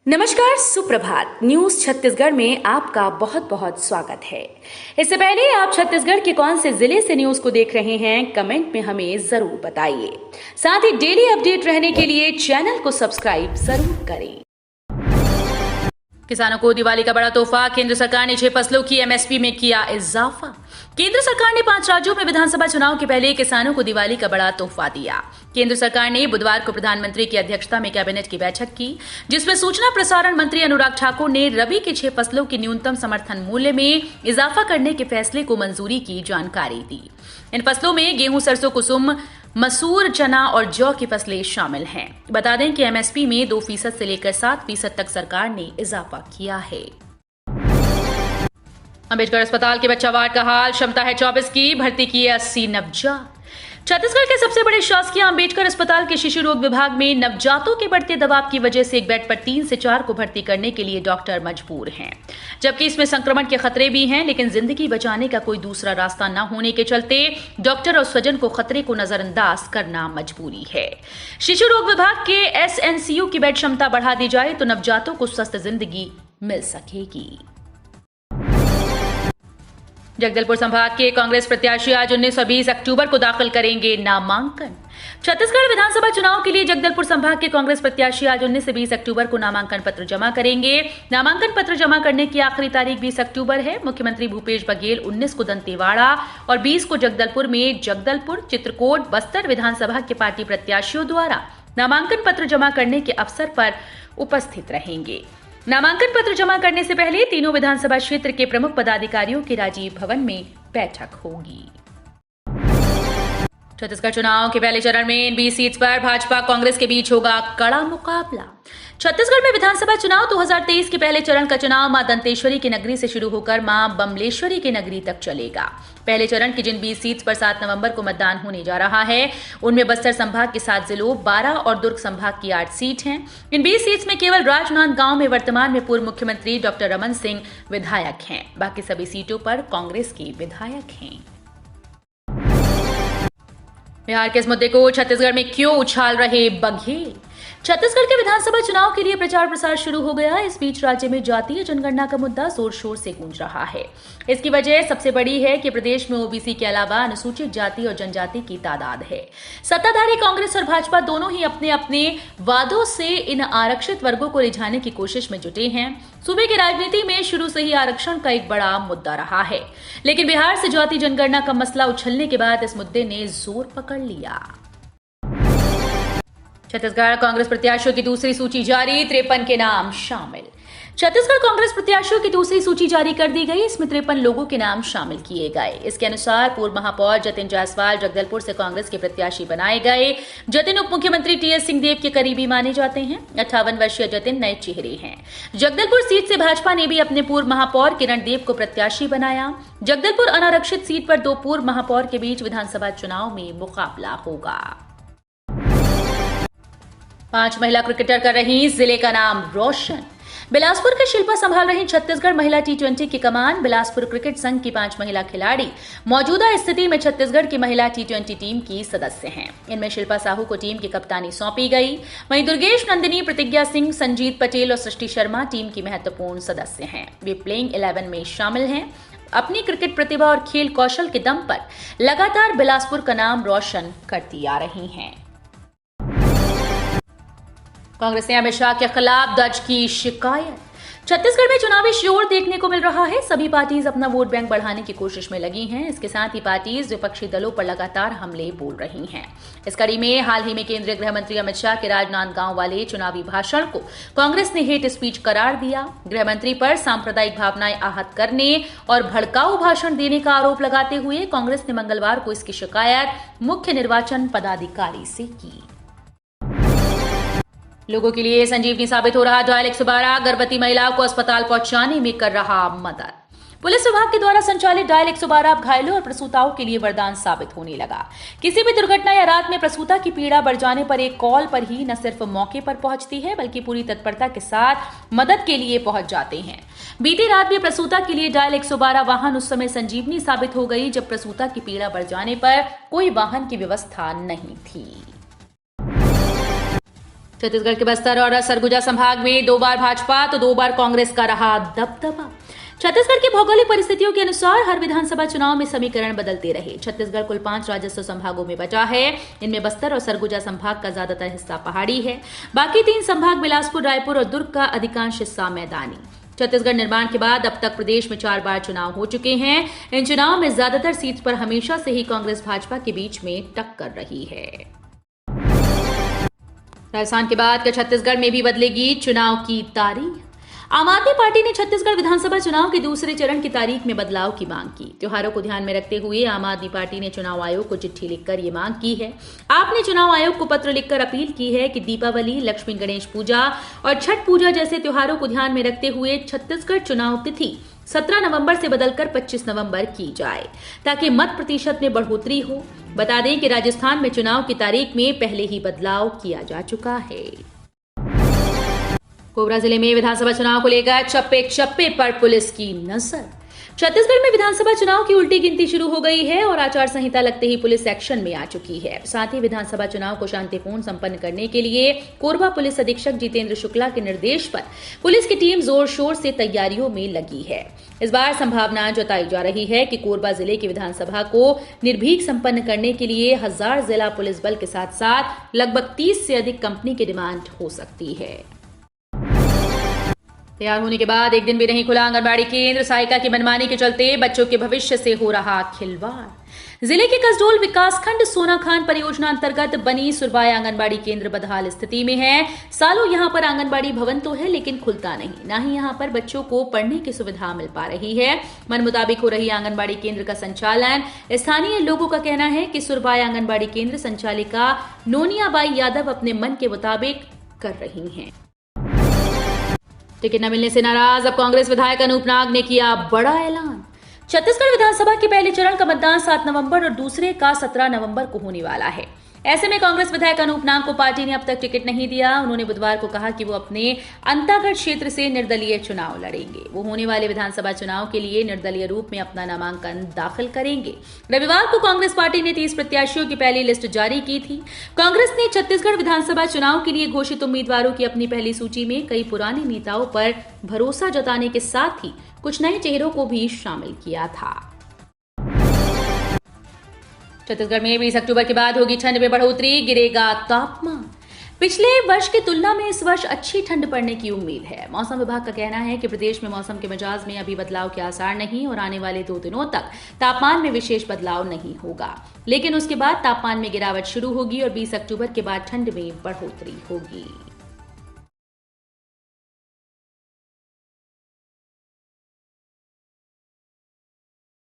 नमस्कार, सुप्रभात। न्यूज छत्तीसगढ़ में आपका बहुत बहुत स्वागत है। इससे पहले आप छत्तीसगढ़ के कौन से जिले से न्यूज को देख रहे हैं, कमेंट में हमें जरूर बताइए। साथ ही डेली अपडेट रहने के लिए चैनल को सब्सक्राइब जरूर करें। किसानों को दिवाली का बड़ा तोहफा, केंद्र सरकार ने 6 फसलों की एमएसपी में किया इजाफा। केंद्र सरकार ने 5 राज्यों में विधानसभा चुनाव के पहले किसानों को दिवाली का बड़ा तोहफा दिया। केंद्र सरकार ने बुधवार को प्रधानमंत्री की अध्यक्षता में कैबिनेट की बैठक की, जिसमें सूचना प्रसारण मंत्री अनुराग ठाकुर ने रबी की 6 फसलों की न्यूनतम समर्थन मूल्य में इजाफा करने के फैसले को मंजूरी की जानकारी दी। इन फसलों में गेहूं, सरसों, कुसुम, मसूर, चना और जौ की फसलें शामिल हैं। बता दें कि एमएसपी में 2% से लेकर 7% तक सरकार ने इजाफा किया है। अंबेडकर अस्पताल के बच्चा वार्ड का हाल, क्षमता है 24 की, भर्ती किए 80 नवजात। छत्तीसगढ़ के सबसे बड़े शासकीय अंबेडकर अस्पताल के शिशु रोग विभाग में नवजातों के बढ़ते दबाव की वजह से एक बेड पर 3 से 4 को भर्ती करने के लिए डॉक्टर मजबूर हैं, जबकि इसमें संक्रमण के खतरे भी हैं। लेकिन जिंदगी बचाने का कोई दूसरा रास्ता न होने के चलते डॉक्टर और स्वजन को खतरे को नजरअंदाज करना मजबूरी है। शिशु रोग विभाग के एसएनसीयू की बेड क्षमता बढ़ा दी जाए तो नवजातों को स्वस्थ जिंदगी मिल सकेगी। जगदलपुर संभाग के कांग्रेस प्रत्याशी आज 19 और 20 अक्टूबर को दाखिल करेंगे नामांकन। छत्तीसगढ़ विधानसभा चुनाव के लिए जगदलपुर संभाग के कांग्रेस प्रत्याशी आज 19 से 20 अक्टूबर को नामांकन पत्र जमा करेंगे। नामांकन पत्र जमा करने की आखिरी तारीख 20 अक्टूबर है। मुख्यमंत्री भूपेश बघेल 19 को दंतेवाड़ा और 20 को जगदलपुर में जगदलपुर, चित्रकोट, बस्तर विधानसभा के पार्टी प्रत्याशियों द्वारा नामांकन पत्र जमा करने के अवसर पर उपस्थित रहेंगे। नामांकन पत्र जमा करने से पहले तीनों विधानसभा क्षेत्र के प्रमुख पदाधिकारियों की राजीव भवन में बैठक होगी। छत्तीसगढ़ चुनाव के पहले चरण में इन 20 सीट्स पर भाजपा कांग्रेस के बीच होगा कड़ा मुकाबला। छत्तीसगढ़ में विधानसभा चुनाव 2023 के पहले चरण का चुनाव मां दंतेश्वरी की नगरी से शुरू होकर मां बमलेश्वरी की नगरी तक चलेगा। पहले चरण की जिन 20 सीट्स पर 7 नवंबर को मतदान होने जा रहा है, उनमें बस्तर संभाग के 7 जिलों, 12 और दुर्ग संभाग की 8 सीट हैं। इन 20 सीट्स में केवल राजनांदगांव में वर्तमान में पूर्व मुख्यमंत्री डॉक्टर रमन सिंह विधायक हैं। बाकी सभी सीटों पर कांग्रेस के विधायक हैं। बिहार के इस मुद्दे को छत्तीसगढ़ में क्यों उछाल रहे बघेल? छत्तीसगढ़ के विधानसभा चुनाव के लिए प्रचार प्रसार शुरू हो गया। इस बीच राज्य में जातीय जनगणना का मुद्दा जोर शोर से गूंज रहा है। इसकी वजह सबसे बड़ी है कि प्रदेश में ओबीसी के अलावा अनुसूचित जाति और जनजाति की तादाद है। सत्ताधारी कांग्रेस और भाजपा दोनों ही अपने अपने वादों से इन आरक्षित वर्गों को रिझाने की कोशिश में जुटे हैं। सूबे की राजनीति में शुरू से ही आरक्षण का एक बड़ा मुद्दा रहा है, लेकिन बिहार से जाति जनगणना का मसला उछलने के बाद इस मुद्दे ने जोर पकड़ लिया। छत्तीसगढ़ कांग्रेस प्रत्याशियों की दूसरी सूची जारी, 53 के नाम शामिल। छत्तीसगढ़ कांग्रेस प्रत्याशियों की दूसरी सूची जारी कर दी गई। इसमें 53 लोगों के नाम शामिल किए गए। इसके अनुसार पूर्व महापौर जतिन जायसवाल जगदलपुर से कांग्रेस के प्रत्याशी बनाए गए। जतिन उप मुख्यमंत्री टीएस सिंहदेव के करीबी माने जाते हैं। 58 वर्षीय जतिन नए चेहरे हैं। जगदलपुर सीट से भाजपा ने भी अपने पूर्व महापौर किरण देव को प्रत्याशी बनाया। जगदलपुर अनारक्षित सीट पर 2 पूर्व महापौर के बीच विधानसभा चुनाव में मुकाबला होगा। 5 महिला क्रिकेटर कर रही जिले का नाम रोशन। बिलासपुर के शिल्पा संभाल रही छत्तीसगढ़ महिला टी20 की कमान। बिलासपुर क्रिकेट संघ की 5 महिला खिलाड़ी मौजूदा स्थिति में छत्तीसगढ़ की महिला टी20 टीम की सदस्य हैं। इनमें शिल्पा साहू को टीम की कप्तानी सौंपी गई। वहीं दुर्गेश नंदिनी, प्रतिज्ञा सिंह, संजीत पटेल और सृष्टि शर्मा टीम की महत्वपूर्ण सदस्य हैं। वे प्लेइंग 11 में शामिल हैं। अपनी क्रिकेट प्रतिभा और खेल कौशल के दम पर लगातार बिलासपुर का नाम रोशन करती आ रही हैं। कांग्रेस ने अमित शाह के खिलाफ दर्ज की शिकायत। छत्तीसगढ़ में चुनावी शोर देखने को मिल रहा है। सभी पार्टीज अपना वोट बैंक बढ़ाने की कोशिश में लगी हैं। इसके साथ ही पार्टीज विपक्षी दलों पर लगातार हमले बोल रही हैं। इस कड़ी में हाल ही में केंद्रीय गृह मंत्री अमित शाह के राजनांदगांव वाले चुनावी भाषण को कांग्रेस ने हेट स्पीच करार दिया। गृह मंत्री पर सांप्रदायिक भावनाएं आहत करने और भड़काऊ भाषण देने का आरोप लगाते हुए कांग्रेस ने मंगलवार को इसकी शिकायत मुख्य निर्वाचन पदाधिकारी से की। लोगों के लिए संजीवनी साबित हो रहा डायल 112 गर्भवती महिलाओं को अस्पताल पहुंचाने में कर रहा मदद। पुलिस विभाग के द्वारा संचालित डायल 112 अब घायलों और प्रसूताओं के लिए वरदान साबित होने लगा। किसी भी दुर्घटना या रात में प्रसूता की पीड़ा बढ़ जाने पर एक कॉल पर ही न सिर्फ मौके पर पहुंचती है, बल्कि पूरी तत्परता के साथ मदद के लिए पहुंच जाते हैं। बीती रात भी प्रसूता के लिए डायल 112 वाहन उस समय संजीवनी साबित हो गई जब प्रसूता की पीड़ा बढ़ जाने पर कोई वाहन की व्यवस्था नहीं थी। छत्तीसगढ़ के बस्तर और सरगुजा संभाग में 2 बार भाजपा तो 2 बार कांग्रेस का रहा दबदबा। छत्तीसगढ़ की भौगोलिक परिस्थितियों के अनुसार हर विधानसभा चुनाव में समीकरण बदलते रहे। छत्तीसगढ़ कुल 5 राजस्व संभागों में बचा है। इनमें बस्तर और सरगुजा संभाग का ज्यादातर हिस्सा पहाड़ी है। बाकी 3 संभाग बिलासपुर, रायपुर और दुर्ग का अधिकांश हिस्सा मैदानी। छत्तीसगढ़ निर्माण के बाद अब तक प्रदेश में 4 बार चुनाव हो चुके हैं। इन चुनाव में ज्यादातर सीट पर हमेशा से ही कांग्रेस भाजपा के बीच में टक्कर रही है। राजस्थान के बाद छत्तीसगढ़ में भी बदलेगी चुनाव की तारीख। आम आदमी पार्टी ने छत्तीसगढ़ विधानसभा चुनाव के दूसरे चरण की तारीख में बदलाव की मांग की। त्योहारों को ध्यान में रखते हुए आम आदमी पार्टी ने चुनाव आयोग को चिट्ठी लिखकर ये मांग की है। आपने चुनाव आयोग को पत्र लिखकर अपील की है कि दीपावली, लक्ष्मी गणेश पूजा और छठ पूजा जैसे त्योहारों को ध्यान में रखते हुए छत्तीसगढ़ चुनाव तिथि 17 नवंबर से बदलकर 25 नवंबर की जाए ताकि मत प्रतिशत में बढ़ोतरी हो। बता दें कि राजस्थान में चुनाव की तारीख में पहले ही बदलाव किया जा चुका है। कोबरा जिले में विधानसभा चुनाव को लेकर चप्पे चप्पे पर पुलिस की नजर। छत्तीसगढ़ में विधानसभा चुनाव की उल्टी गिनती शुरू हो गई है और आचार संहिता लगते ही पुलिस एक्शन में आ चुकी है। साथ ही विधानसभा चुनाव को शांतिपूर्ण संपन्न करने के लिए कोरबा पुलिस अधीक्षक जितेंद्र शुक्ला के निर्देश पर पुलिस की टीम जोर शोर से तैयारियों में लगी है। इस बार संभावना जताई जा रही है कि कोरबा जिले की विधानसभा को निर्भीक संपन्न करने के लिए 1000 जिला पुलिस बल के साथ साथ लगभग 30 से अधिक कंपनी की डिमांड हो सकती है। तैयार होने के बाद एक दिन भी नहीं खुला आंगनबाड़ी केंद्र। सहायिका की मनमानी के चलते बच्चों के भविष्य से हो रहा खिलवाड़। जिले के कसडोल विकासखंड सोनाखान परियोजना अंतर्गत बनी सुरबाई आंगनबाड़ी केंद्र बदहाल स्थिति में है। सालों यहां पर आंगनबाड़ी भवन तो है लेकिन खुलता नहीं, न ही यहां पर बच्चों को पढ़ने की सुविधा मिल पा रही है। मन मुताबिक हो रही आंगनबाड़ी केंद्र का संचालन स्थानीय लोगों का कहना है कि सुरबाई आंगनबाड़ी केंद्र संचालिका नोनियाबाई यादव अपने मन के मुताबिक कर रही हैं। टिकट न मिलने से नाराज अब कांग्रेस विधायक अनूप नाग ने किया बड़ा ऐलान। छत्तीसगढ़ विधानसभा के पहले चरण का मतदान 7 नवंबर और दूसरे का 17 नवंबर को होने वाला है। ऐसे में कांग्रेस विधायक अनूप नाग को पार्टी ने अब तक टिकट नहीं दिया। उन्होंने बुधवार को कहा कि वो अपने अंतागढ़ क्षेत्र से निर्दलीय चुनाव लड़ेंगे। वो होने वाले विधानसभा चुनाव के लिए निर्दलीय रूप में अपना नामांकन दाखिल करेंगे। रविवार को कांग्रेस पार्टी ने 30 प्रत्याशियों की पहली लिस्ट जारी की थी। कांग्रेस ने छत्तीसगढ़ विधानसभा चुनाव के लिए घोषित उम्मीदवारों की अपनी पहली सूची में कई पुराने नेताओं पर भरोसा जताने के साथ ही कुछ नए चेहरों को भी शामिल किया था। छत्तीसगढ़ में 20 अक्टूबर के बाद होगी ठंड में बढ़ोतरी, गिरेगा तापमान। पिछले वर्ष की तुलना में इस वर्ष अच्छी ठंड पड़ने की उम्मीद है। मौसम विभाग का कहना है कि प्रदेश में मौसम के मिजाज में अभी बदलाव के आसार नहीं और आने वाले 2 दिनों तक तापमान में विशेष बदलाव नहीं होगा, लेकिन उसके बाद तापमान में गिरावट शुरू होगी और 20 अक्टूबर के बाद ठंड में बढ़ोतरी होगी।